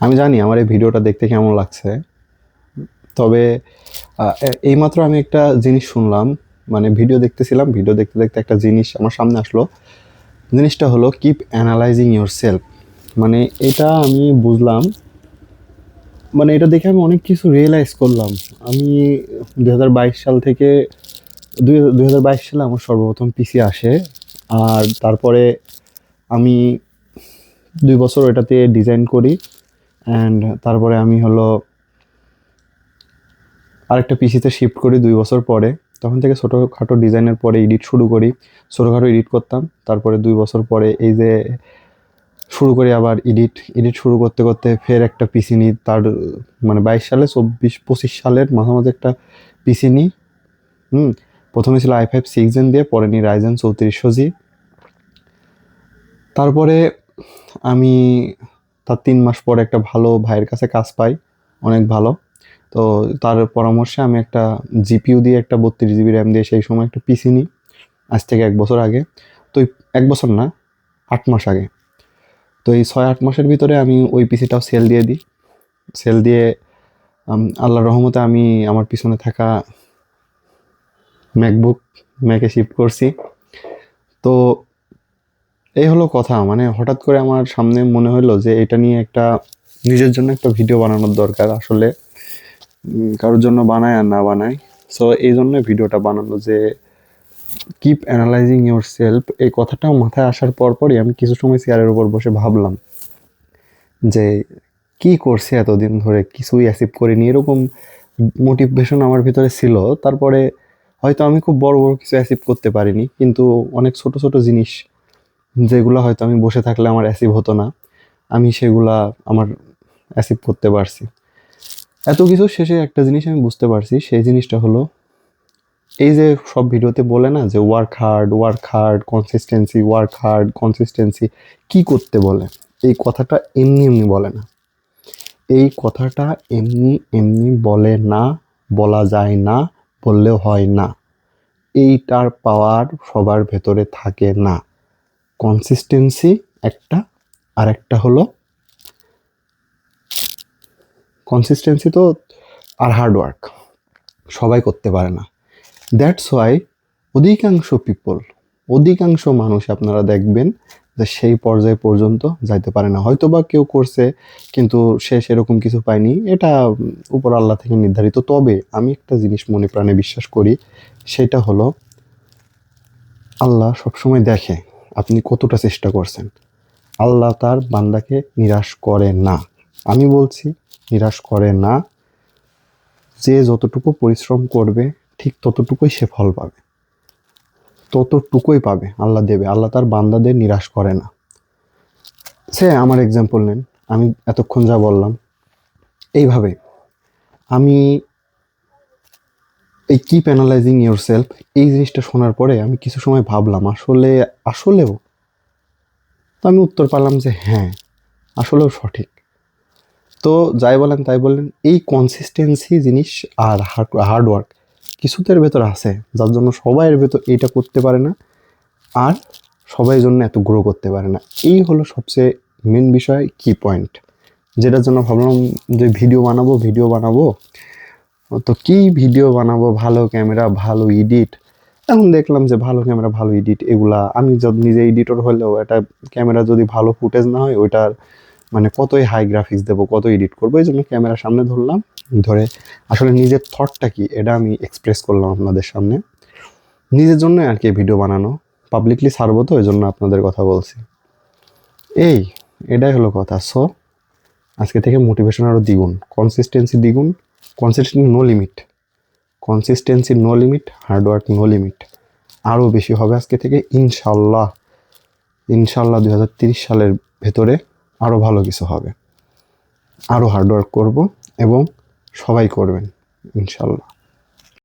আমি জানি আমার এই ভিডিওটা দেখতে কেমন লাগছে, তবে এইমাত্র আমি একটা জিনিস শুনলাম, মানে ভিডিও দেখতেছিলাম, ভিডিও দেখতে দেখতে একটা জিনিস আমার সামনে আসলো। জিনিসটা হলো কিপ অ্যানালাইজিং ইয়োর সেলফ। মানে এটা আমি বুঝলাম, মানে এটা দেখে আমি অনেক কিছু রিয়েলাইজ করলাম। আমি 2022 সাল থেকে 2022 সালে আমার সর্বপ্রথম পিসি আসে। আর তারপরে আমি 2 বছর ওটাতে ডিজাইন করি। অ্যান্ড তারপরে আমি হলো আরেকটা পিসিতে শিফট করি 2 বছর পরে। তখন থেকে ছোটোখাটো ডিজাইনের পরে এডিট শুরু করি, ছোটোখাটো এডিট করতাম। তারপরে 2 বছর পরে এই যে শুরু করি আবার এডিট শুরু করতে করতে ফের একটা পিসি নিই। তার মানে 22 সালে 24-25 সালের মাঝামাঝি একটা পিসি নিই। হুম, প্রথমে ছিল i5 6 Gen দিয়ে, পরে নিই Ryzen 3400G। তারপরে আমি তার 3 মাস পরে একটা ভালো ভাইয়ের কাছে কাজ পাই, অনেক ভালো। তো তার পরামর্শে আমি একটা জিপিইউ দিয়ে, একটা 32 GB র্যাম দিয়ে সেই সময় একটা পিসি নিই, আজ থেকে 1 বছর আগে। তো 1 বছর না, 8 মাস আগে। তো এই 6-8 মাসের ভিতরে আমি ওই পিসিটাও সেল দিয়ে দিই। সেল দিয়ে আল্লাহর রহমতে আমি আমার পিছনে থাকা ম্যাকে শিফট করছি। তো এই হলো কথা। মানে হঠাৎ করে আমার সামনে মনে হলো যে এটা নিয়ে একটা নিজের জন্য একটা ভিডিও বানানোর দরকার আসলে। কারোর জন্য বানায় আর না বানায়, সো এই জন্য ভিডিওটা বানানো, যে কিপ অ্যানালাইজিং ইয়োর সেলফ। এই কথাটা মাথায় আসার পরই আমি কিছু সময় চেয়ারের উপর বসে ভাবলাম যে কি করছি এতদিন ধরে, কিছুই অ্যাচিভ করিনি, এরকম মোটিভেশন আমার ভিতরে ছিল। তারপরে হয়তো আমি খুব বড় বড় কিছু অ্যাচিভ করতে পারিনি, কিন্তু অনেক ছোট ছোট জিনিস যেগুলো হয়তো আমি বসে থাকলে আমার অ্যাচিভ হতো না, আমি সেগুলা আমার অ্যাচিভ করতে পারছি। এত কিছু শেষে একটা জিনিস আমি বুঝতে পারছি, সেই জিনিসটা হলো এই যে সব ভিডিওতে বলে না যে work hard consistency, work hard consistency, কি করতে বলে? এই কথাটা এমনি এমনি বলে না। এই কথাটা এমনি এমনি বলে না, বলা যায় না, বললেও হয় না। এইটার পাওয়ার সবার ভেতরে থাকে না। কনসিস্টেন্সি একটা, আর একটা হলো কনসিস্টেন্সি তো আর হার্ড ওয়ার্ক সবাই করতে পারে না। দ্যাটস ওয়াই অধিকাংশ মানুষ আপনারা দেখবেন যে সেই পর্যায় পর্যন্ত যাইতে পারে না। হয়তো বা কেউ করছে কিন্তু সে সেরকম কিছু পায়নি, এটা উপর আল্লাহ থেকে নির্ধারিত। তবে আমি একটা জিনিস মনে প্রাণে বিশ্বাস করি, সেটা হলো আল্লাহ সবসময় দেখে আপনি কতটা চেষ্টা করছেন। আল্লাহ তার বান্দাকে নিরাশ করে না। আমি বলছি নিরাশ করে না। যে যতটুকু পরিশ্রম করবে ঠিক ততটুকুই সে ফল পাবে, ততটুকুই পাবে, আল্লাহ দেবে। আল্লাহ তার বান্দাদের নিরাশ করে না। সে আমার এক্সাম্পল নেন, আমি এতক্ষণ যা বললাম এইভাবে আমি এই কিপ অ্যানালাইজিং ইয়োর সেলফ, এই জিনিসটা শোনার পরে আমি কিছু সময় ভাবলাম আসলেও তো আমি উত্তর পারলাম যে হ্যাঁ, আসলেও সঠিক। তো যাই বলেন তাই বললেন, এই কনসিস্টেন্সি জিনিস আর হার্ড ওয়ার্ক কিছুদের ভেতর আছে, যার জন্য সবাইয়ের ভেতর এইটা করতে পারে না, আর সবাই জন্য এত গ্রো করতে পারে না। এই হলো সবচেয়ে মেন বিষয়, কি পয়েন্ট, যেটার জন্য ভাবলাম যে ভিডিও বানাবো। তো কি ভিডিও বানাবো? ভালো ক্যামেরা, ভালো এডিট। এখন দেখলাম যে ভালো ক্যামেরা, ভালো এডিট, এগুলা আমি যদি নিজে এডিটর হলেও এটা ক্যামেরা যদি ভালো ফুটেজ না হয়, ওইটার মানে কতই হাই গ্রাফিক্স দেবো, কত এডিট করবো। এই জন্য ক্যামেরার সামনে ধরলাম, ধরে আসলে নিজের থটটা কি এটা আমি এক্সপ্রেস করলাম আপনাদের সামনে। নিজের জন্য আর কি ভিডিও বানানো, পাবলিকলি ছাড়বো তো, ওই জন্য আপনাদের কথা বলছি। এটাই হলো কথা। সো আজকে থেকে মোটিভেশন আরও দ্বিগুণ, কনসিস্টেন্সি দ্বিগুণ, consistency no limit, hard work no limit. আরও বেশি হবে আজকে থেকে ইনশাল্লাহ। 2030 সালের ভেতরে আরও ভালো কিছু হবে, আরও হার্ডওয়ার্ক করব এবং সবাই করবেন ইনশাল্লাহ।